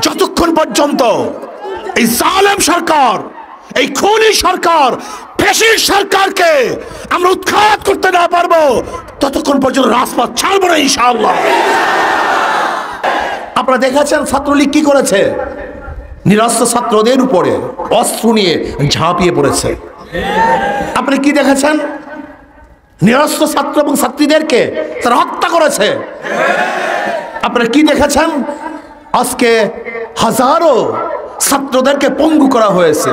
যতক্ষণ পর্যন্ত এই জালেম সরকার, এই খুনি সরকার, ফ্যাসিস্ট সরকারকে আমরা উৎখাত করতে না পারবো, ততক্ষণ পর্যন্ত রাজপথ ছাড়বো না ইনশাআল্লাহ। আপনারা দেখেছেন ছাত্রলীগ কি করেছে? নিরস্ত্র ছাত্রদের উপরে অস্ত্র নিয়ে ঝাঁপিয়ে পড়েছে। আপনি কি দেখেছেন? নিরস্ত্র ছাত্র এবং ছাত্রীদেরকে তারা হত্যা করেছে। আপনারা কি দেখেছেন? আজকে হাজারো ছাত্রদেরকে পঙ্গু করা হয়েছে,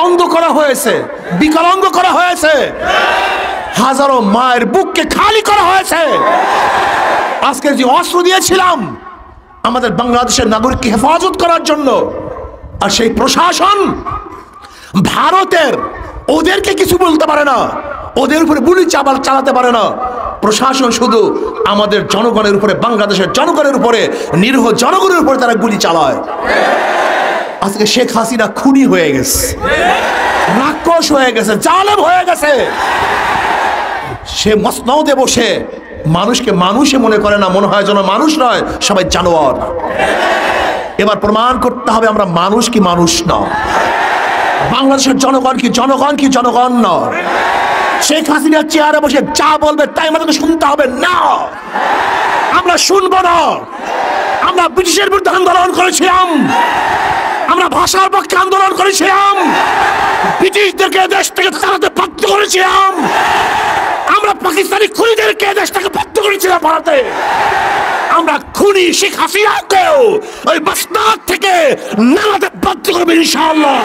অন্ধ করা হয়েছে, বিকলাঙ্গ করা হয়েছে, হাজারো মায়ের বুককে খালি করা হয়েছে। আজকে যে অস্ত্র দিয়েছিলাম আমাদের বাংলাদেশের নাগরিককে হেফাজত করার জন্য, আর সেই প্রশাসন ভারতের ওদেরকে কিছু বলতে পারে না, ওদের উপরে গুলি চালাতে পারে না। প্রশাসন শুধু আমাদের জনগণের উপরে, বাংলাদেশের জনগণের উপরে, নিরীহ জনগণের উপরে তারা গুলি চালায়। আজকে শেখ হাসিনা খুনি হয়ে গেছে, রাক্ষস হয়ে গেছে, জালেম হয়ে গেছে। সে মসনদে বসে মানুষকে মানুষে মনে করে না, মনে হয় যেন মানুষ নয়, সবাই জানোয়ার। এবার প্রমাণ করতে হবে আমরা মানুষ কি মানুষ না, বাংলাদেশের জনগণ কি জনগণ কি জনগণ না। শেখ হাসিনার চেয়ারে বসে যা বলবে তাই আমাদেরকে শুনতে হবে না, আমরা শুনবো না। আমরা ব্রিটিশের বিরুদ্ধে আন্দোলন করেছিলাম, আমরা ভাষার পক্ষে আন্দোলন করেছিলাম, ব্রিটিশদেরকে দেশ থেকে তাড়াতে বাধ্য করেছিলাম, আমরা পাকিস্তানি খুনিদেরকে দেশ থেকে বাধ্য করেছিলাম ভারতে। আমরা খুনি শেখ হাসিনাকেও ওই বাসনাদ থেকে নামাতে বাধ্য করবে ইনশাআল্লাহ।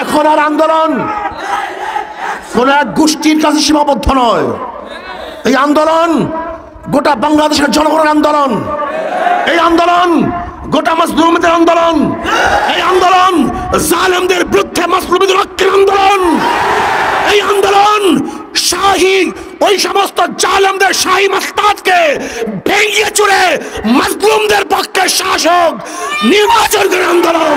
এখন আর আন্দোলন কোন এক গোষ্ঠীর কাছে সীমাবদ্ধ নয়। এই আন্দোলন গোটা বাংলাদেশের জনগণের আন্দোলন, এই আন্দোলন গোটা মাজলুমদের আন্দোলন, এই আন্দোলন জালেমদের বিরুদ্ধে মাজলুমদের রক্ষার আন্দোলন। এই আন্দোলন শাহী ওই সমস্ত জালেমদের শাহী মাস্তাদকে ভেঙে চুরে মাজলুমদের পক্ষে শাসক নির্বাচন করার আন্দোলন।